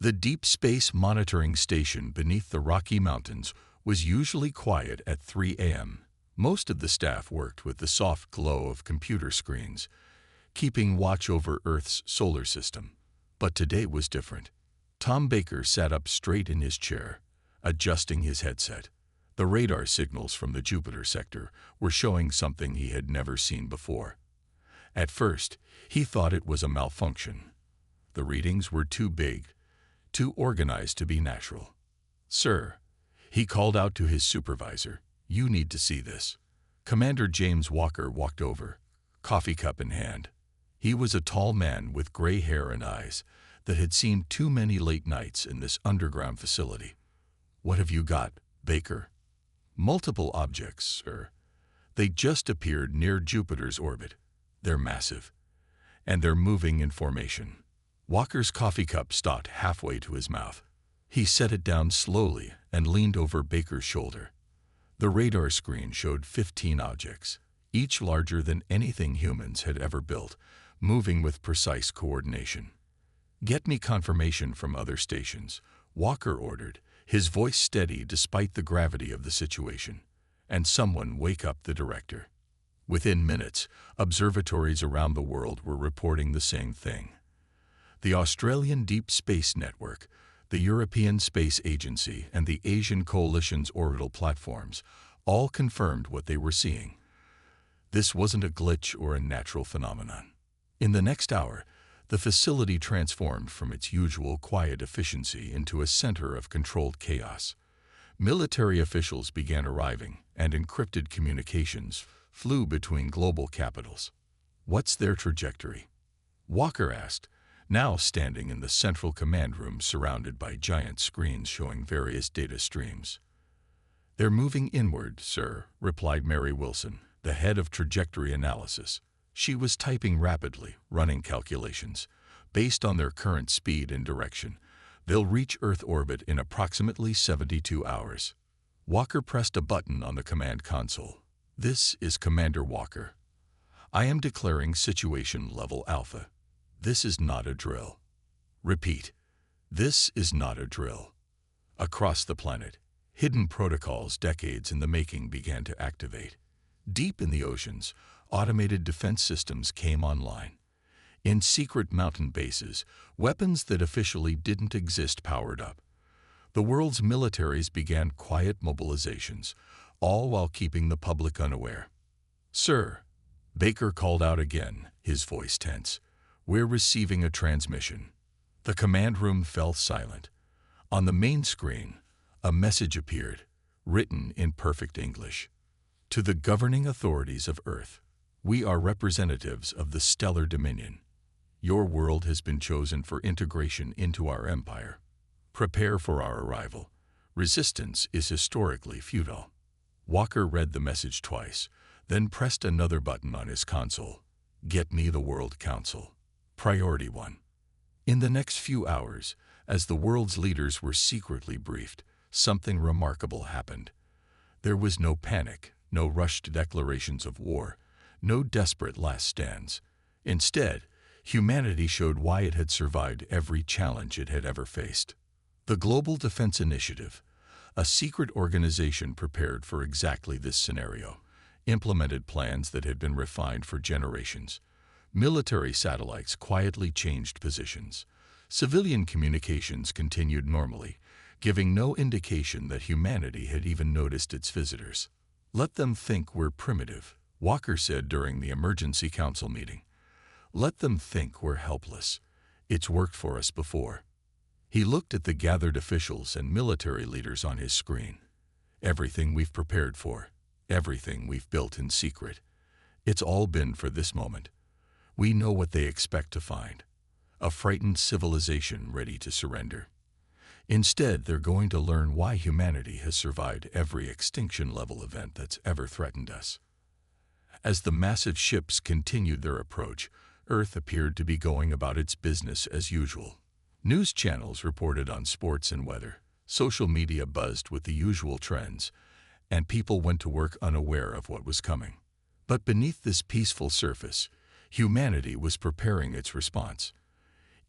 The Deep Space Monitoring Station beneath the Rocky Mountains was usually quiet at 3 a.m. Most of the staff worked with the soft glow of computer screens, keeping watch over Earth's solar system. But today was different. Tom Baker sat up straight in his chair, adjusting his headset. The radar signals from the Jupiter sector were showing something he had never seen before. At first, he thought it was a malfunction. The readings were too big, too organized to be natural. "Sir," he called out to his supervisor, "you need to see this." Commander James Walker walked over, coffee cup in hand. He was a tall man with gray hair and eyes that had seen too many late nights in this underground facility. "What have you got, Baker?" "Multiple objects, sir. They just appeared near Jupiter's orbit. They're massive, and they're moving in formation." Walker's coffee cup stopped halfway to his mouth. He set it down slowly and leaned over Baker's shoulder. The radar screen showed 15 objects, each larger than anything humans had ever built, moving with precise coordination. "Get me confirmation from other stations," Walker ordered, his voice steady despite the gravity of the situation. "And someone wake up the director." Within minutes, observatories around the world were reporting the same thing. The Australian Deep Space Network, the European Space Agency, and the Asian Coalition's orbital platforms all confirmed what they were seeing. This wasn't a glitch or a natural phenomenon. In the next hour, the facility transformed from its usual quiet efficiency into a center of controlled chaos. Military officials began arriving, and encrypted communications flew between global capitals. "What's their trajectory?" Walker asked, now standing in the central command room surrounded by giant screens showing various data streams. "They're moving inward, sir," replied Mary Wilson, the head of trajectory analysis. She was typing rapidly, running calculations. Based on their current speed and direction, they'll reach Earth orbit in approximately 72 hours. Walker pressed a button on the command console. "This is Commander Walker. I am declaring situation level Alpha. This is not a drill." Repeat, this is not a drill. Across the planet, hidden protocols decades in the making began to activate. Deep in the oceans, automated defense systems came online. In secret mountain bases, weapons that officially didn't exist powered up. The world's militaries began quiet mobilizations, all while keeping the public unaware. "Sir," Baker called out again, his voice tense, "we're receiving a transmission." The command room fell silent. On the main screen, a message appeared, written in perfect English. "To the governing authorities of Earth, we are representatives of the stellar dominion. Your world has been chosen for integration into our empire. Prepare for our arrival. Resistance is historically futile." Walker read the message twice, then pressed another button on his console. "Get me the World Council. Priority 1. In the next few hours, as the world's leaders were secretly briefed, something remarkable happened. There was no panic, no rushed declarations of war, no desperate last stands. Instead, humanity showed why it had survived every challenge it had ever faced. The Global Defense Initiative, a secret organization prepared for exactly this scenario, implemented plans that had been refined for generations. Military satellites quietly changed positions. Civilian communications continued normally, giving no indication that humanity had even noticed its visitors. "Let them think we're primitive," Walker said during the emergency council meeting. "Let them think we're helpless. It's worked for us before." He looked at the gathered officials and military leaders on his screen. "Everything we've prepared for, everything we've built in secret, it's all been for this moment. We know what they expect to find. A frightened civilization ready to surrender. Instead, they're going to learn why humanity has survived every extinction-level event that's ever threatened us." As the massive ships continued their approach, Earth appeared to be going about its business as usual. News channels reported on sports and weather, social media buzzed with the usual trends, and people went to work unaware of what was coming. But beneath this peaceful surface, humanity was preparing its response.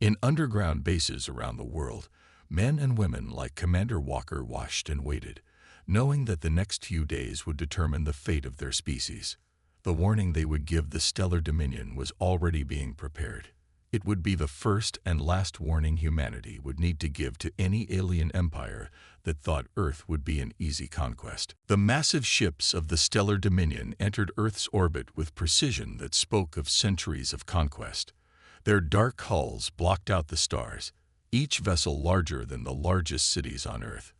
In underground bases around the world, men and women like Commander Walker watched and waited, knowing that the next few days would determine the fate of their species. The warning they would give the stellar dominion was already being prepared. It would be the first and last warning humanity would need to give to any alien empire that thought Earth would be an easy conquest. The massive ships of the stellar dominion entered Earth's orbit with precision that spoke of centuries of conquest. Their dark hulls blocked out the stars, each vessel larger than the largest cities on Earth.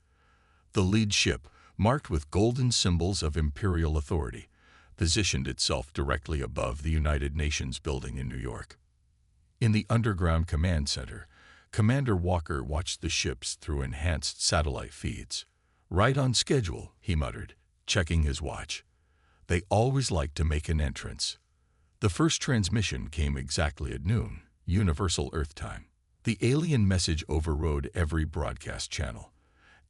The lead ship, marked with golden symbols of imperial authority, positioned itself directly above the United Nations building in New York. In the underground command center, Commander Walker watched the ships through enhanced satellite feeds. "Right on schedule," he muttered, checking his watch. They always like to make an entrance. The first transmission came exactly at noon, Universal Earth time. The alien message overrode every broadcast channel,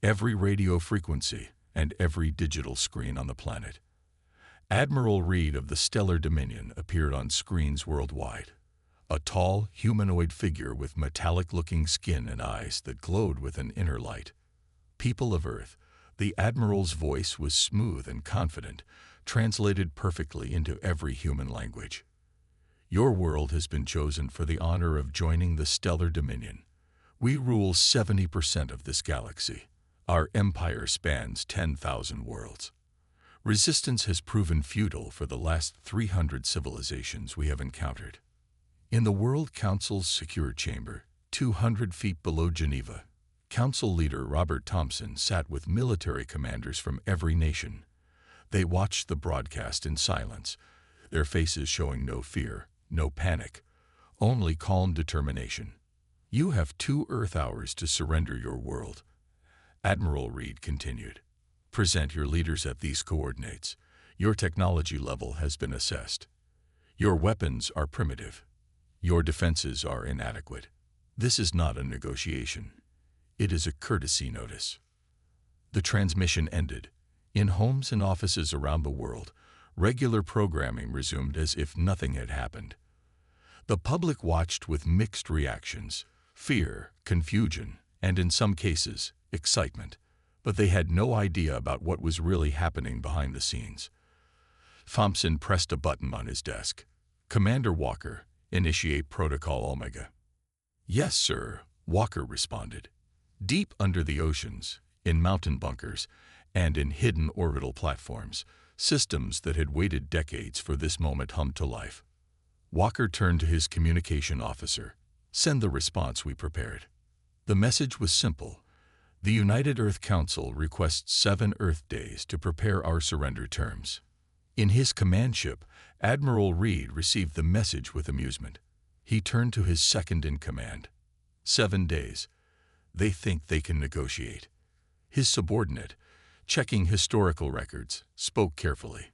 every radio frequency, and every digital screen on the planet. Admiral Reed of the Stellar Dominion appeared on screens worldwide. A tall, humanoid figure with metallic-looking skin and eyes that glowed with an inner light. "People of Earth," the Admiral's voice was smooth and confident, translated perfectly into every human language. "Your world has been chosen for the honor of joining the Stellar Dominion. We rule 70% of this galaxy. Our empire spans 10,000 worlds. Resistance has proven futile for the last 300 civilizations we have encountered." In the World Council's secure chamber, 200 feet below Geneva, Council leader Robert Thompson sat with military commanders from every nation. They watched the broadcast in silence, their faces showing no fear, no panic, only calm determination. "You have 2 Earth hours to surrender your world," Admiral Reed continued. "Present your leaders at these coordinates. Your technology level has been assessed. Your weapons are primitive. Your defenses are inadequate. This is not a negotiation. It is a courtesy notice." The transmission ended. In homes and offices around the world, regular programming resumed as if nothing had happened. The public watched with mixed reactions: fear, confusion, and in some cases, excitement. But they had no idea about what was really happening behind the scenes. Thompson pressed a button on his desk. "Commander Walker, initiate Protocol Omega." "Yes, sir," Walker responded. Deep under the oceans, in mountain bunkers, and in hidden orbital platforms, systems that had waited decades for this moment hummed to life. Walker turned to his communication officer. "Send the response we prepared." The message was simple. "The United Earth Council requests 7 Earth days to prepare our surrender terms." In his command ship, Admiral Reed received the message with amusement. He turned to his second-in-command. 7 days. They think they can negotiate. His subordinate, checking historical records, spoke carefully.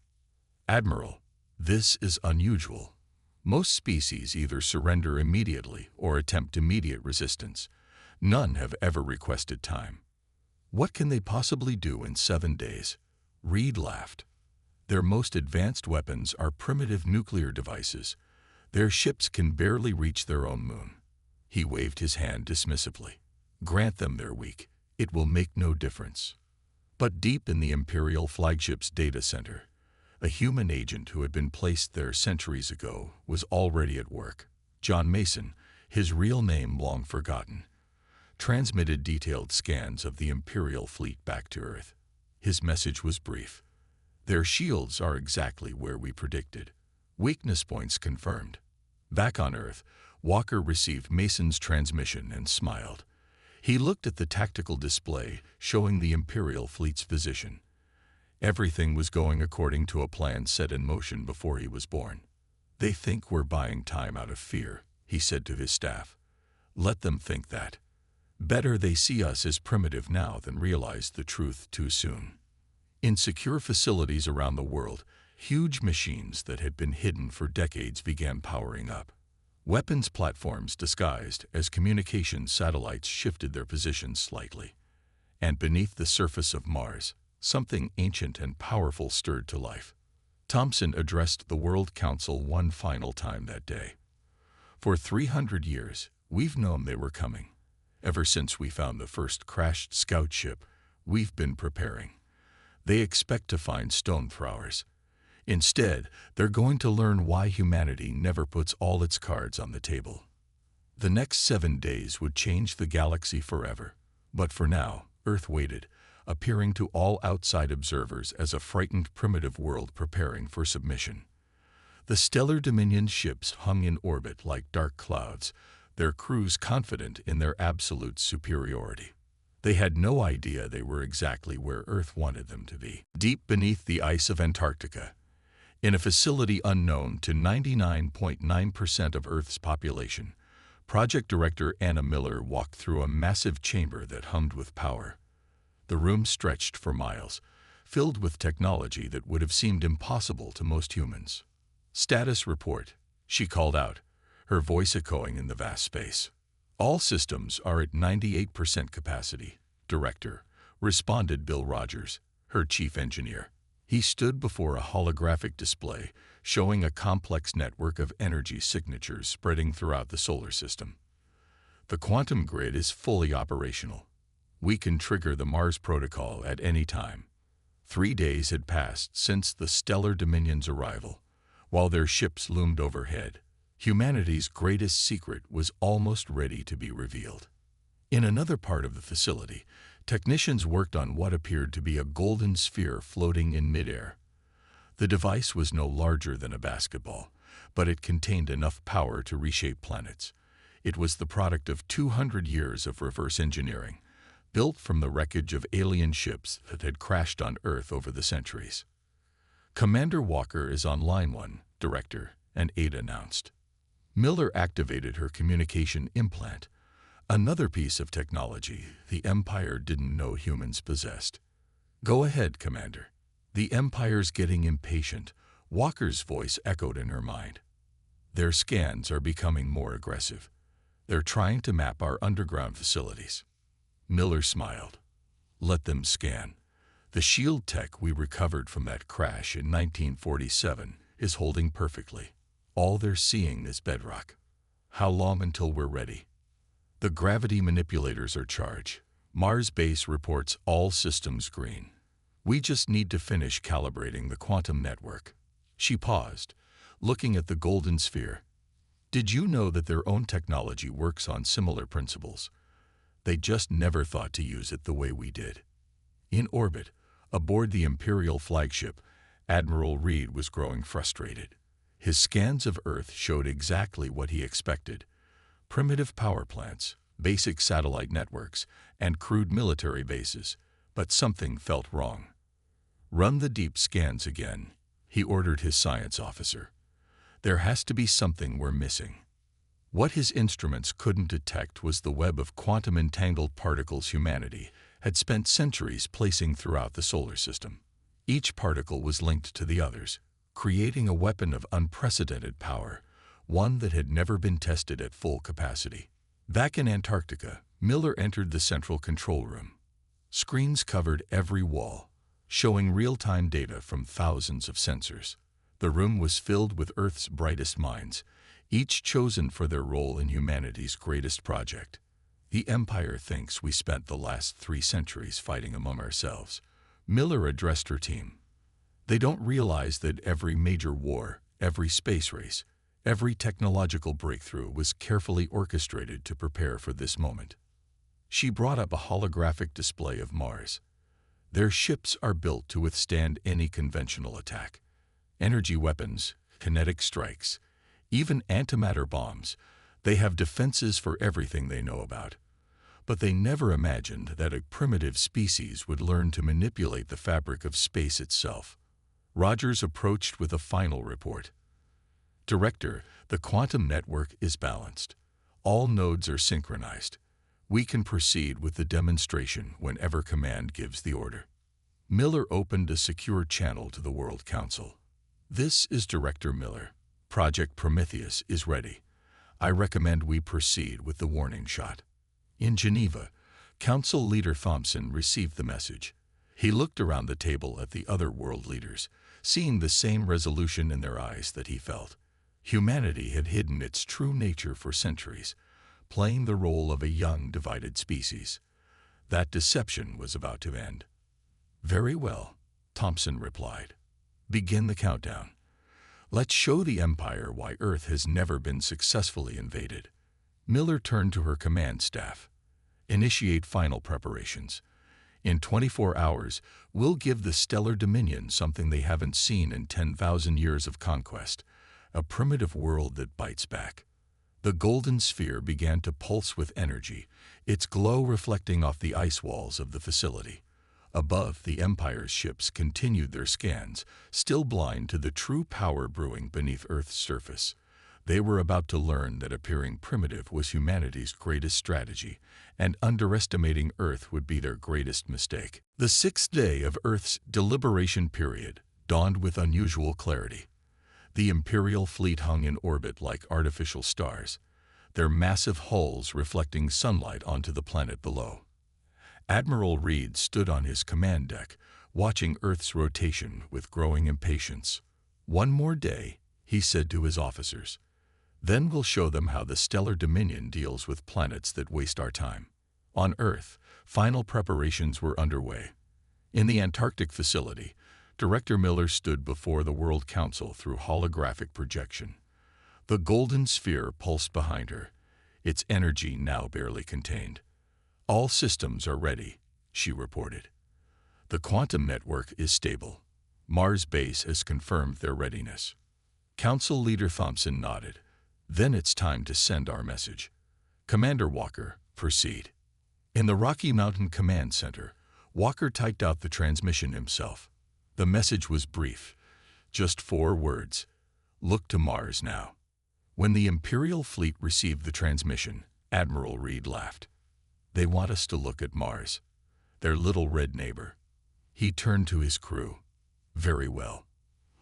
"Admiral, this is unusual. Most species either surrender immediately or attempt immediate resistance. None have ever requested time. What can they possibly do in 7 days?" Reed laughed. "Their most advanced weapons are primitive nuclear devices. Their ships can barely reach their own moon." He waved his hand dismissively. "Grant them their week. It will make no difference." But deep in the Imperial flagship's data center, a human agent who had been placed there centuries ago was already at work. John Mason, his real name long forgotten, transmitted detailed scans of the Imperial fleet back to Earth. His message was brief. "Their shields are exactly where we predicted. Weakness points confirmed." Back on Earth, Walker received Mason's transmission and smiled. He looked at the tactical display showing the Imperial fleet's position. Everything was going according to a plan set in motion before he was born. "They think we're buying time out of fear," he said to his staff. "Let them think that. Better they see us as primitive now than realize the truth too soon." In secure facilities around the world, huge machines that had been hidden for decades began powering up. Weapons platforms disguised as communications satellites shifted their positions slightly. And beneath the surface of Mars, something ancient and powerful stirred to life. Thompson addressed the World Council one final time that day. "For 300 years, We've known they were coming. Ever since we found the first crashed scout ship, we've been preparing. They expect to find stone throwers. Instead, they're going to learn why humanity never puts all its cards on the table. The next 7 days would change the galaxy forever. But for now, Earth waited, appearing to all outside observers as a frightened primitive world preparing for submission. The Stellar Dominion ships hung in orbit like dark clouds, their crews confident in their absolute superiority. They had no idea they were exactly where Earth wanted them to be, deep beneath the ice of Antarctica. In a facility unknown to 99.9% of Earth's population, Project Director Anna Miller walked through a massive chamber that hummed with power. The room stretched for miles, filled with technology that would have seemed impossible to most humans. "Status report," she called out, her voice echoing in the vast space. "All systems are at 98% capacity, Director," responded Bill Rogers, her chief engineer. He stood before a holographic display showing a complex network of energy signatures spreading throughout the solar system. "The quantum grid is fully operational. We can trigger the Mars protocol at any time." 3 days had passed since the Stellar Dominion's arrival. While their ships loomed overhead, humanity's greatest secret was almost ready to be revealed. In another part of the facility, technicians worked on what appeared to be a golden sphere floating in midair. The device was no larger than a basketball, but it contained enough power to reshape planets. It was the product of 200 years of reverse engineering, built from the wreckage of alien ships that had crashed on Earth over the centuries. "Commander Walker is on line 1, Director," an aide announced. Miller activated her communication implant, another piece of technology the Empire didn't know humans possessed. "Go ahead, Commander." "The Empire's getting impatient," Walker's voice echoed in her mind. "Their scans are becoming more aggressive. They're trying to map our underground facilities." Miller smiled. "Let them scan. The shield tech we recovered from that crash in 1947 is holding perfectly. All they're seeing is bedrock. How long until we're ready?" "The gravity manipulators are charged. Mars base reports all systems green. We just need to finish calibrating the quantum network." She paused, looking at the golden sphere. "Did you know that their own technology works on similar principles? They just never thought to use it the way we did." In orbit, aboard the Imperial flagship, Admiral Reed was growing frustrated. His scans of Earth showed exactly what he expected: primitive power plants, basic satellite networks, and crude military bases, but something felt wrong. "Run the deep scans again," he ordered his science officer. "There has to be something we're missing." What his instruments couldn't detect was the web of quantum-entangled particles humanity had spent centuries placing throughout the solar system. Each particle was linked to the others, creating a weapon of unprecedented power, one that had never been tested at full capacity. Back in Antarctica, Miller entered the central control room. Screens covered every wall, showing real-time data from thousands of sensors. The room was filled with Earth's brightest minds, each chosen for their role in humanity's greatest project. "The Empire thinks we spent the last 3 centuries fighting among ourselves," Miller addressed her team. "They don't realize that every major war, every space race, every technological breakthrough was carefully orchestrated to prepare for this moment." She brought up a holographic display of Mars. "Their ships are built to withstand any conventional attack. Energy weapons, kinetic strikes, even antimatter bombs. They have defenses for everything they know about. But they never imagined that a primitive species would learn to manipulate the fabric of space itself." Rogers approached with a final report. "Director, the quantum network is balanced. All nodes are synchronized. We can proceed with the demonstration whenever Command gives the order." Miller opened a secure channel to the World Council. "This is Director Miller. Project Prometheus is ready. I recommend we proceed with the warning shot." In Geneva, Council Leader Thompson received the message. He looked around the table at the other world leaders, seeing the same resolution in their eyes that he felt. Humanity had hidden its true nature for centuries, playing the role of a young, divided species. That deception was about to end. "Very well," Thompson replied. "Begin the countdown. Let's show the Empire why Earth has never been successfully invaded." Miller turned to her command staff. "Initiate final preparations. In 24 hours, we'll give the Stellar Dominion something they haven't seen in 10,000 years of conquest, a primitive world that bites back." The golden sphere began to pulse with energy, its glow reflecting off the ice walls of the facility. Above, the Empire's ships continued their scans, still blind to the true power brewing beneath Earth's surface. They were about to learn that appearing primitive was humanity's greatest strategy, and underestimating Earth would be their greatest mistake. The sixth day of Earth's deliberation period dawned with unusual clarity. The Imperial fleet hung in orbit like artificial stars, their massive hulls reflecting sunlight onto the planet below. Admiral Reed stood on his command deck, watching Earth's rotation with growing impatience. "One more day," he said to his officers. "Then we'll show them how the Stellar Dominion deals with planets that waste our time." On Earth, final preparations were underway. In the Antarctic facility, Director Miller stood before the World Council through holographic projection. The golden sphere pulsed behind her, its energy now barely contained. "All systems are ready," she reported. "The quantum network is stable. Mars base has confirmed their readiness." Council Leader Thompson nodded. "Then it's time to send our message. Commander Walker, proceed." In the Rocky Mountain Command Center, Walker typed out the transmission himself. The message was brief, just 4 words: "Look to Mars now." When the Imperial fleet received the transmission, Admiral Reed laughed. "They want us to look at Mars, their little red neighbor." He turned to his crew. "Very well.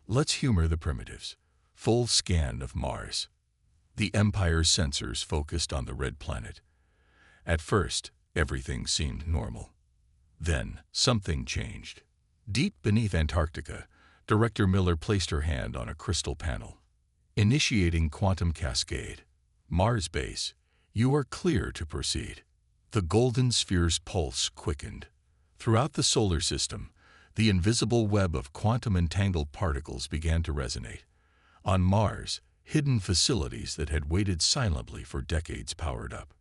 Let's humor the primitives. Full scan of Mars." The Empire's sensors focused on the red planet. At first, everything seemed normal. Then, something changed. Deep beneath Antarctica, Director Miller placed her hand on a crystal panel. "Initiating quantum cascade. Mars base, you are clear to proceed." The golden sphere's pulse quickened. Throughout the solar system, the invisible web of quantum-entangled particles began to resonate. On Mars, hidden facilities that had waited silently for decades powered up.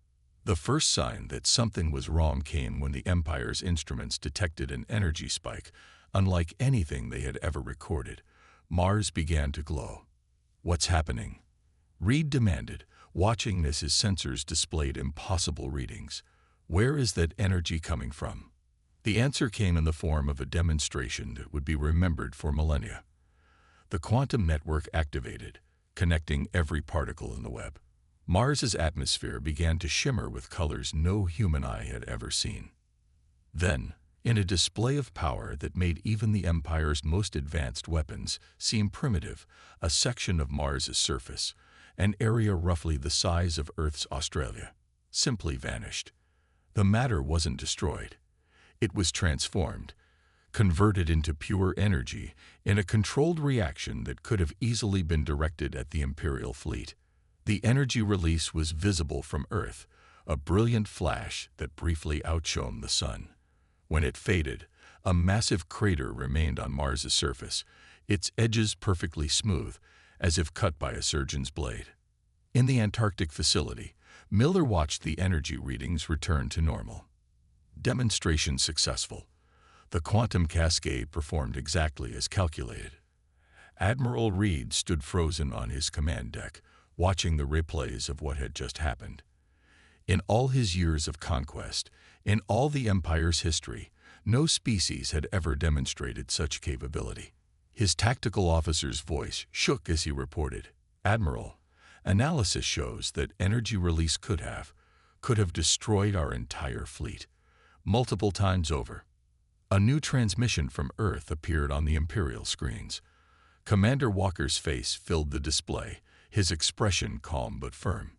The first sign that something was wrong came when the Empire's instruments detected an energy spike, unlike anything they had ever recorded. Mars began to glow. "What's happening?" Reed demanded, watching as his sensors displayed impossible readings. "Where is that energy coming from?" The answer came in the form of a demonstration that would be remembered for millennia. The quantum network activated, connecting every particle in the web. Mars's atmosphere began to shimmer with colors no human eye had ever seen. Then, in a display of power that made even the Empire's most advanced weapons seem primitive, a section of Mars's surface, an area roughly the size of Earth's Australia, simply vanished. The matter wasn't destroyed. It was transformed, converted into pure energy in a controlled reaction that could have easily been directed at the Imperial fleet. The energy release was visible from Earth, a brilliant flash that briefly outshone the sun. When it faded, a massive crater remained on Mars's surface, its edges perfectly smooth, as if cut by a surgeon's blade. In the Antarctic facility, Miller watched the energy readings return to normal. Demonstration successful. The quantum cascade performed exactly as calculated. Admiral Reed stood frozen on his command deck, watching the replays of what had just happened. In all his years of conquest, in all the Empire's history, no species had ever demonstrated such capability. His tactical officer's voice shook as he reported, "Admiral, analysis shows that energy release could have destroyed our entire fleet, multiple times over." A new transmission from Earth appeared on the Imperial screens. Commander Walker's face filled the display, his expression calm but firm.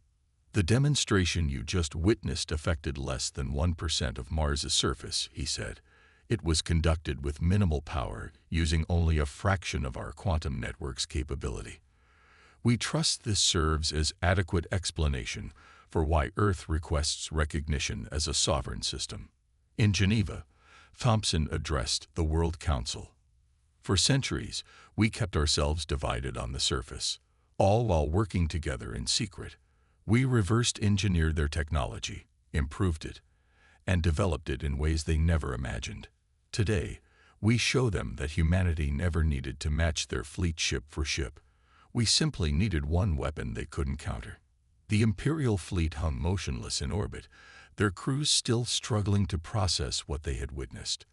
"The demonstration you just witnessed affected less than 1% of Mars's surface," he said. "It was conducted with minimal power, using only a fraction of our quantum network's capability. We trust this serves as adequate explanation for why Earth requests recognition as a sovereign system. In Geneva, Thompson addressed the World Council. For centuries, we kept ourselves divided on the surface, all while working together in secret. We reversed engineered their technology, improved it, and developed it in ways they never imagined. Today, we show them that humanity never needed to match their fleet ship for ship. We simply needed one weapon they couldn't counter. The Imperial fleet hung motionless in orbit, their crews still struggling to process what they had witnessed.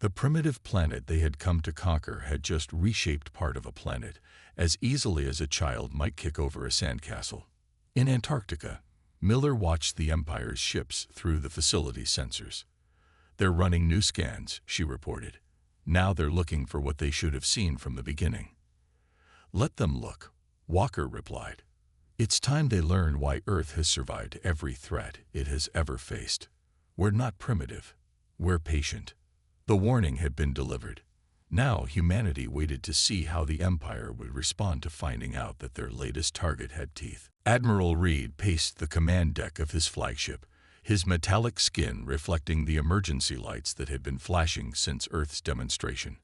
The primitive planet they had come to conquer had just reshaped part of a planet, as easily as a child might kick over a sandcastle. In Antarctica, Miller watched the Empire's ships through the facility's sensors. "They're running new scans," she reported. "Now they're looking for what they should have seen from the beginning." "Let them look," Walker replied. "It's time they learn why Earth has survived every threat it has ever faced. We're not primitive. We're patient." The warning had been delivered. Now humanity waited to see how the Empire would respond to finding out that their latest target had teeth. Admiral Reed paced the command deck of his flagship, his metallic skin reflecting the emergency lights that had been flashing since Earth's demonstration.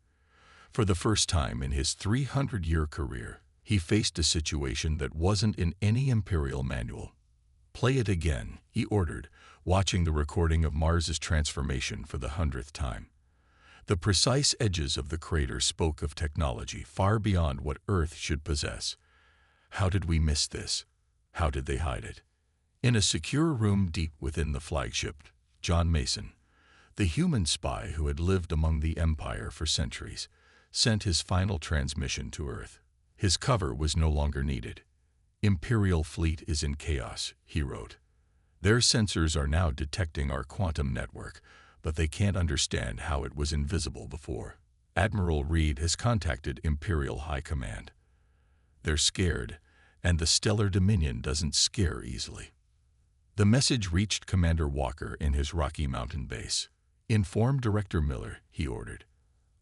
For the first time in his 300-year career, he faced a situation that wasn't in any Imperial manual. "Play it again," he ordered, watching the recording of Mars's transformation for the 100th time. The precise edges of the crater spoke of technology far beyond what Earth should possess. How did we miss this? How did they hide it? In a secure room deep within the flagship, John Mason, the human spy who had lived among the Empire for centuries, sent his final transmission to Earth. His cover was no longer needed. "Imperial fleet is in chaos," he wrote. "Their sensors are now detecting our quantum network, but they can't understand how it was invisible before. Admiral Reed has contacted Imperial High Command. They're scared, and the Stellar Dominion doesn't scare easily." The message reached Commander Walker in his Rocky Mountain base. "Inform Director Miller," he ordered.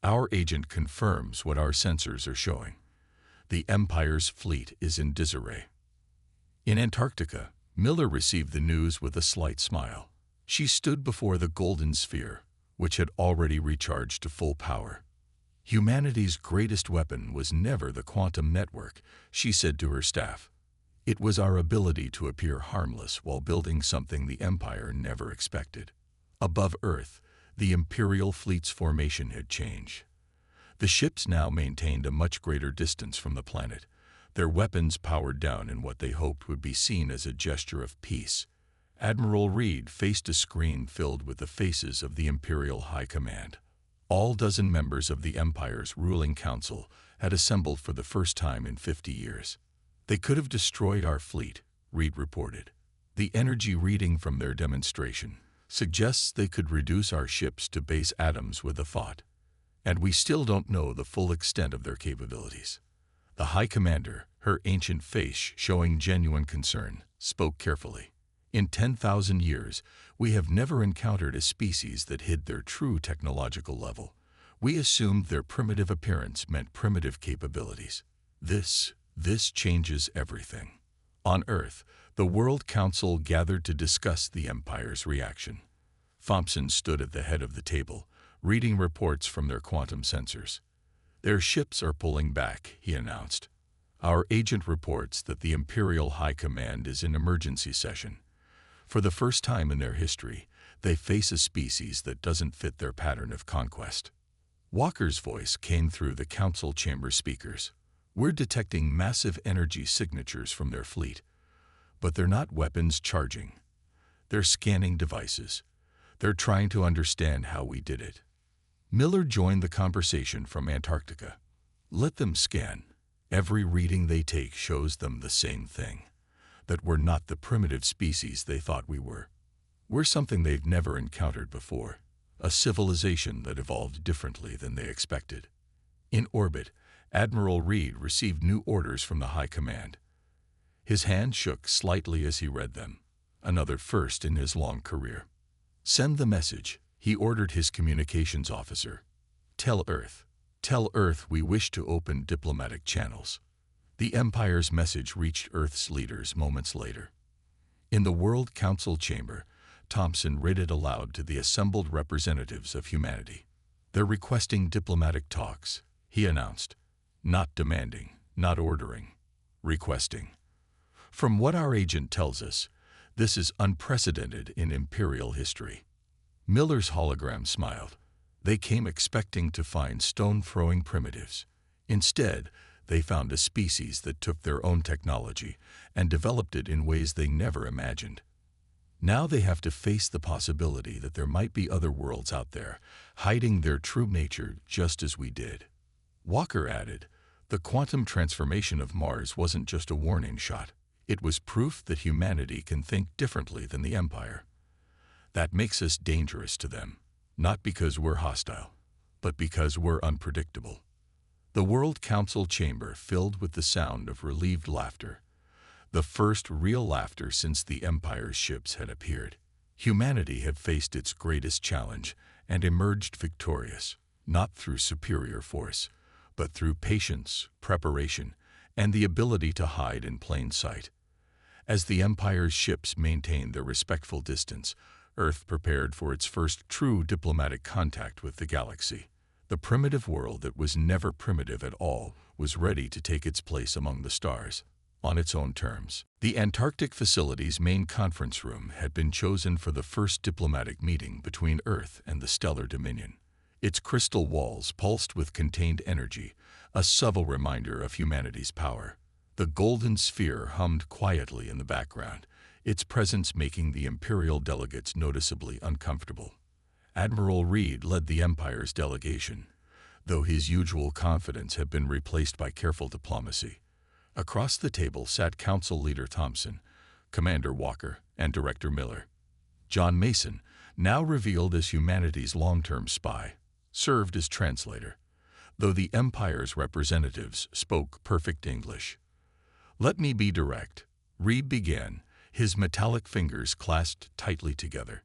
"Our agent confirms what our sensors are showing. The Empire's fleet is in disarray." In Antarctica, Miller received the news with a slight smile. She stood before the golden sphere, which had already recharged to full power. "Humanity's greatest weapon was never the quantum network," she said to her staff. "It was our ability to appear harmless while building something the Empire never expected." Above Earth, the Imperial fleet's formation had changed. The ships now maintained a much greater distance from the planet, their weapons powered down in what they hoped would be seen as a gesture of peace. Admiral Reed faced a screen filled with the faces of the Imperial High Command. All dozen members of the Empire's ruling council had assembled for the first time in 50 years. "They could have destroyed our fleet," Reed reported. "The energy reading from their demonstration suggests they could reduce our ships to base atoms with a thought. And we still don't know the full extent of their capabilities." The High Commander, her ancient face showing genuine concern, spoke carefully. "In 10,000 years, we have never encountered a species that hid their true technological level. We assumed their primitive appearance meant primitive capabilities. This changes everything." On Earth, the World Council gathered to discuss the Empire's reaction. Thompson stood at the head of the table, reading reports from their quantum sensors. "Their ships are pulling back," he announced. "Our agent reports that the Imperial High Command is in emergency session. For the first time in their history, they face a species that doesn't fit their pattern of conquest." Walker's voice came through the council chamber speakers. "We're detecting massive energy signatures from their fleet, but they're not weapons charging. They're scanning devices. They're trying to understand how we did it." Miller joined the conversation from Antarctica. "Let them scan. Every reading they take shows them the same thing. That we're not the primitive species they thought we were. We're something they've never encountered before, a civilization that evolved differently than they expected." In orbit, Admiral Reed received new orders from the High Command. His hand shook slightly as he read them, another first in his long career. "Send the message," he ordered his communications officer. Tell Earth we wish to open diplomatic channels." The Empire's message reached Earth's leaders moments later. In the World Council chamber, Thompson read it aloud to the assembled representatives of humanity. "They're requesting diplomatic talks," he announced. "Not demanding, not ordering, requesting. From what our agent tells us, this is unprecedented in Imperial history." Miller's hologram smiled. "They came expecting to find stone-throwing primitives. Instead, they found a species that took their own technology and developed it in ways they never imagined. Now they have to face the possibility that there might be other worlds out there, hiding their true nature just as we did." Walker added, "The quantum transformation of Mars wasn't just a warning shot. It was proof that humanity can think differently than the Empire. That makes us dangerous to them, not because we're hostile, but because we're unpredictable." The World Council chamber filled with the sound of relieved laughter, the first real laughter since the Empire's ships had appeared. Humanity had faced its greatest challenge and emerged victorious, not through superior force, but through patience, preparation, and the ability to hide in plain sight. As the Empire's ships maintained their respectful distance, Earth prepared for its first true diplomatic contact with the galaxy. The primitive world that was never primitive at all was ready to take its place among the stars, on its own terms. The Antarctic facility's main conference room had been chosen for the first diplomatic meeting between Earth and the stellar dominion. Its crystal walls pulsed with contained energy, a subtle reminder of humanity's power. The golden sphere hummed quietly in the background, its presence making the Imperial delegates noticeably uncomfortable. Admiral Reed led the Empire's delegation, though his usual confidence had been replaced by careful diplomacy. Across the table sat Council Leader Thompson, Commander Walker, and Director Miller. John Mason, now revealed as humanity's long-term spy, served as translator, though the Empire's representatives spoke perfect English. "Let me be direct," Reed began, his metallic fingers clasped tightly together.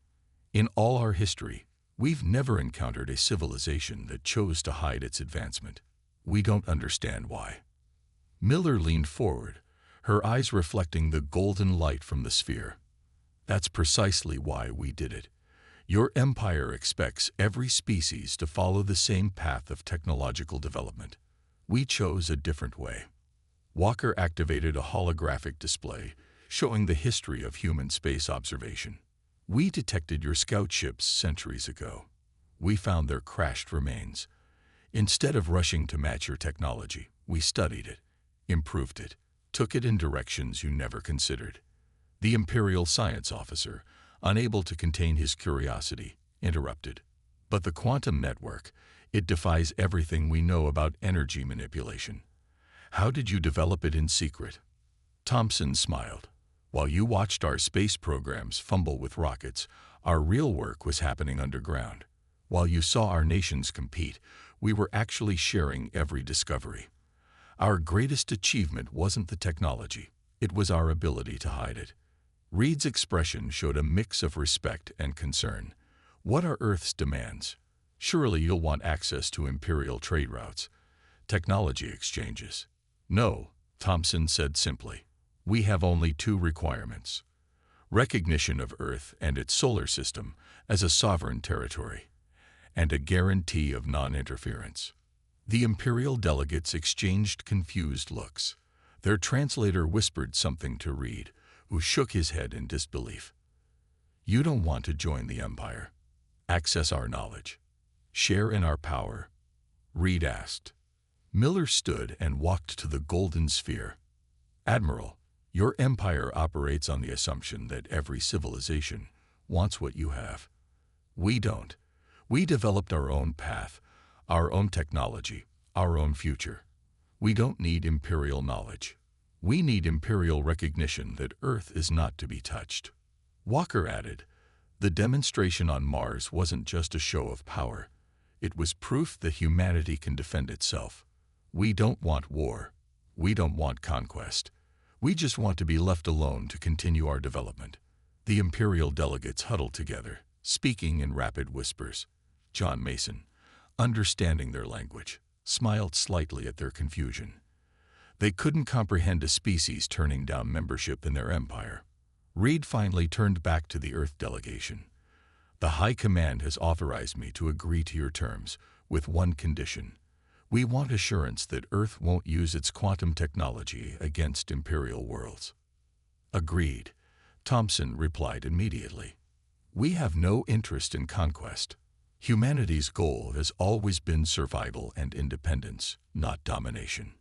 "In all our history, we've never encountered a civilization that chose to hide its advancement. We don't understand why." Miller leaned forward, her eyes reflecting the golden light from the sphere. "That's precisely why we did it. Your Empire expects every species to follow the same path of technological development. We chose a different way." Walker activated a holographic display, showing the history of human space observation. "We detected your scout ships centuries ago. We found their crashed remains. Instead of rushing to match your technology, we studied it, improved it, took it in directions you never considered." The Imperial science officer, unable to contain his curiosity, interrupted. "But the quantum network, it defies everything we know about energy manipulation. How did you develop it in secret?" Thompson smiled. "While you watched our space programs fumble with rockets, our real work was happening underground. While you saw our nations compete, we were actually sharing every discovery. Our greatest achievement wasn't the technology, it was our ability to hide it." Reed's expression showed a mix of respect and concern. "What are Earth's demands? Surely you'll want access to Imperial trade routes, technology exchanges." "No," Thompson said simply. "We have only two requirements: recognition of Earth and its solar system as a sovereign territory, and a guarantee of non-interference." The Imperial delegates exchanged confused looks. Their translator whispered something to Reed, who shook his head in disbelief. "You don't want to join the Empire, access our knowledge, share in our power?" Reed asked. Miller stood and walked to the golden sphere. "Admiral, your Empire operates on the assumption that every civilization wants what you have. We don't. We developed our own path, our own technology, our own future. We don't need Imperial knowledge. We need Imperial recognition that Earth is not to be touched." Walker added, "The demonstration on Mars wasn't just a show of power. It was proof that humanity can defend itself. We don't want war. We don't want conquest. We just want to be left alone to continue our development." The Imperial delegates huddled together, speaking in rapid whispers. John Mason, understanding their language, smiled slightly at their confusion. They couldn't comprehend a species turning down membership in their empire. Reed finally turned back to the Earth delegation. The High Command has authorized me to agree to your terms, with one condition. We want assurance that Earth won't use its quantum technology against Imperial worlds. Agreed, Thompson replied immediately. We have no interest in conquest. Humanity's goal has always been survival and independence, not domination.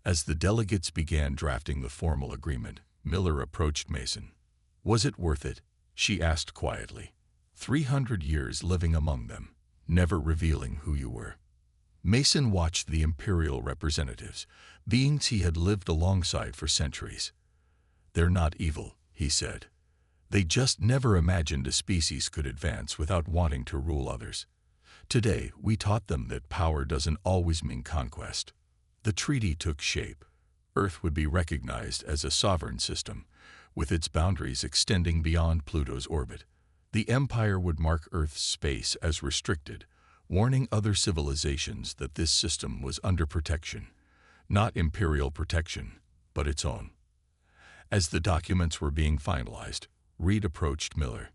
As the delegates began drafting the formal agreement, Miller approached Mason. Was it worth it? She asked quietly. 300 years living among them, never revealing who you were. Mason watched the Imperial representatives, beings he had lived alongside for centuries. They're not evil, he said. They just never imagined a species could advance without wanting to rule others. Today, we taught them that power doesn't always mean conquest. The treaty took shape. Earth would be recognized as a sovereign system, with its boundaries extending beyond Pluto's orbit. The Empire would mark Earth's space as restricted, warning other civilizations that this system was under protection. Not Imperial protection, but its own. As the documents were being finalized, Reed approached Miller.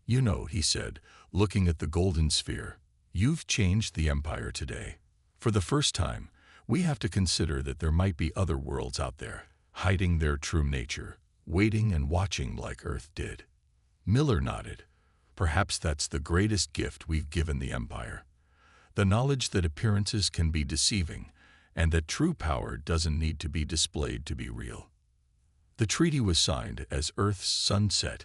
You know, he said, looking at the golden sphere, you've changed the Empire today. For the first time, we have to consider that there might be other worlds out there, hiding their true nature, waiting and watching like Earth did. Miller nodded. Perhaps that's the greatest gift we've given the Empire. The knowledge that appearances can be deceiving, and that true power doesn't need to be displayed to be real. The treaty was signed as Earth's sun set,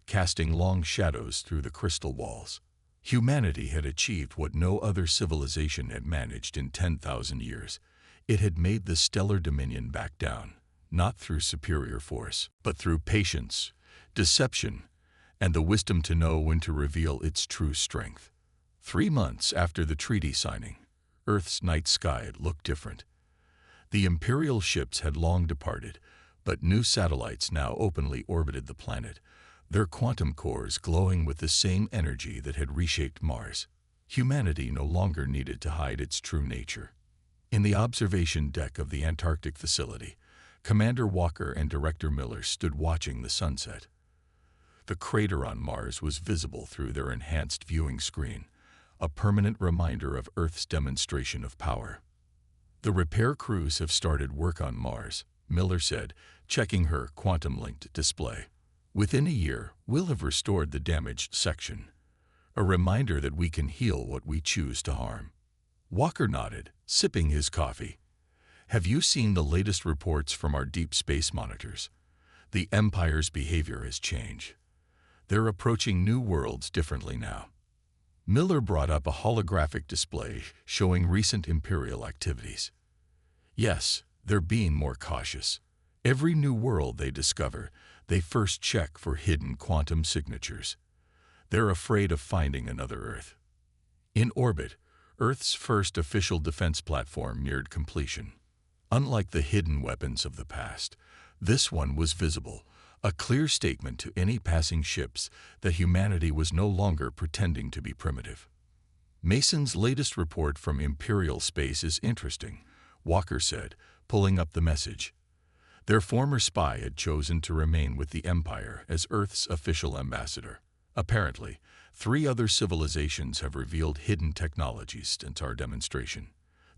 casting long shadows through the crystal walls. Humanity had achieved what no other civilization had managed in 10,000 years. It had made the stellar dominion back down, not through superior force, but through patience, deception, and the wisdom to know when to reveal its true strength. 3 months after the treaty signing, Earth's night sky looked different. The Imperial ships had long departed, but new satellites now openly orbited the planet, their quantum cores glowing with the same energy that had reshaped Mars. Humanity no longer needed to hide its true nature. In the observation deck of the Antarctic facility, Commander Walker and Director Miller stood watching the sunset. The crater on Mars was visible through their enhanced viewing screen, a permanent reminder of Earth's demonstration of power. The repair crews have started work on Mars, Miller said, checking her quantum-linked display. Within a year, we'll have restored the damaged section, a reminder that we can heal what we choose to harm. Walker nodded, sipping his coffee. Have you seen the latest reports from our deep space monitors? The Empire's behavior has changed. They're approaching new worlds differently now. Miller brought up a holographic display showing recent Imperial activities. Yes, they're being more cautious. Every new world they discover, they first check for hidden quantum signatures. They're afraid of finding another Earth. In orbit, Earth's first official defense platform neared completion. Unlike the hidden weapons of the past, this one was visible, a clear statement to any passing ships that humanity was no longer pretending to be primitive. Mason's latest report from Imperial space is interesting, Walker said, pulling up the message. Their former spy had chosen to remain with the Empire as Earth's official ambassador. Apparently, 3 other civilizations have revealed hidden technologies since our demonstration.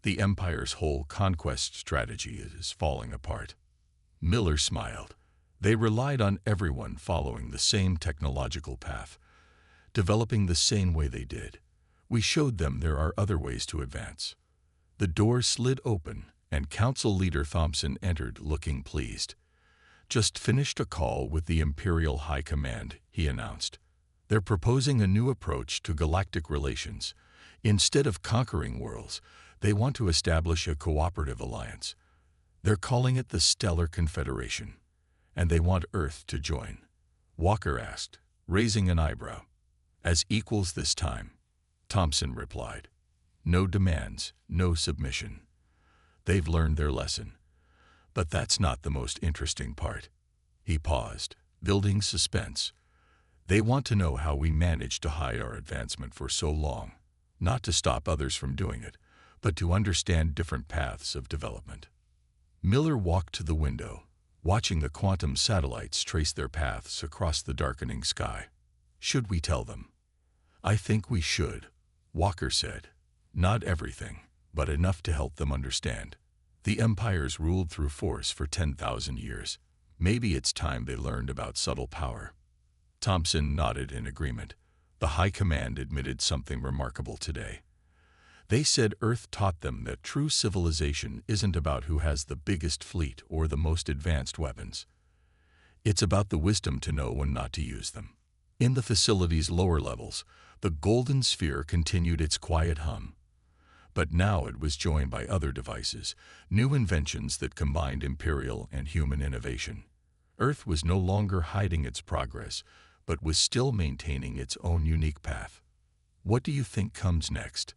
The Empire's whole conquest strategy is falling apart. Miller smiled. They relied on everyone following the same technological path, developing the same way they did. We showed them there are other ways to advance. The door slid open, and Council Leader Thompson entered looking pleased. Just finished a call with the Imperial High Command, he announced. They're proposing a new approach to galactic relations. Instead of conquering worlds, they want to establish a cooperative alliance. They're calling it the Stellar Confederation, and they want Earth to join. Walker asked, raising an eyebrow. As equals this time, Thompson replied. No demands, no submission. They've learned their lesson. But that's not the most interesting part. He paused, building suspense. They want to know how we managed to hide our advancement for so long, not to stop others from doing it, but to understand different paths of development. Miller walked to the window, watching the quantum satellites trace their paths across the darkening sky. Should we tell them? I think we should, Walker said. Not everything, but enough to help them understand. The empires ruled through force for 10,000 years. Maybe it's time they learned about subtle power. Thompson nodded in agreement. The High Command admitted something remarkable today. They said Earth taught them that true civilization isn't about who has the biggest fleet or the most advanced weapons. It's about the wisdom to know when not to use them. In the facility's lower levels, the golden sphere continued its quiet hum. But now it was joined by other devices, new inventions that combined imperial and human innovation. Earth was no longer hiding its progress, but was still maintaining its own unique path. What do you think comes next?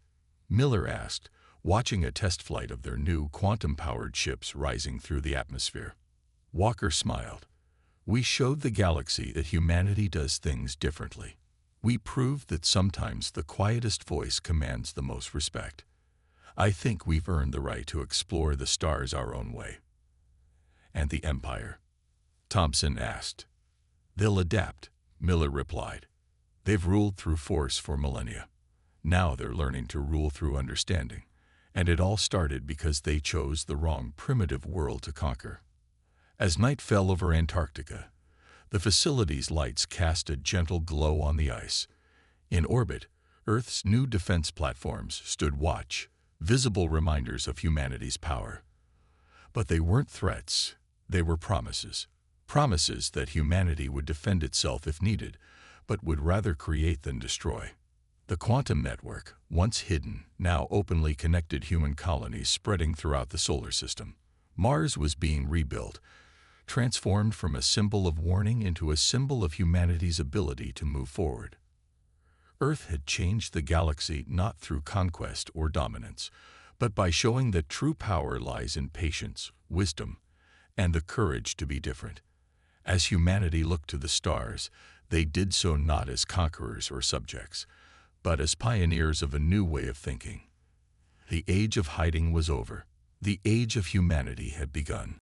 Miller asked, watching a test flight of their new quantum-powered ships rising through the atmosphere. Walker smiled. We showed the galaxy that humanity does things differently. We proved that sometimes the quietest voice commands the most respect. I think we've earned the right to explore the stars our own way. And the Empire? Thompson asked. They'll adapt, Miller replied. They've ruled through force for millennia. Now they're learning to rule through understanding. And it all started because they chose the wrong primitive world to conquer. As night fell over Antarctica, the facility's lights cast a gentle glow on the ice. In orbit, Earth's new defense platforms stood watch, visible reminders of humanity's power. But they weren't threats, they were promises. Promises that humanity would defend itself if needed, but would rather create than destroy. The quantum network, once hidden, now openly connected human colonies spreading throughout the solar system. Mars was being rebuilt, transformed from a symbol of warning into a symbol of humanity's ability to move forward. Earth had changed the galaxy not through conquest or dominance, but by showing that true power lies in patience, wisdom, and the courage to be different. As humanity looked to the stars, they did so not as conquerors or subjects, but as pioneers of a new way of thinking. The age of hiding was over. The age of humanity had begun.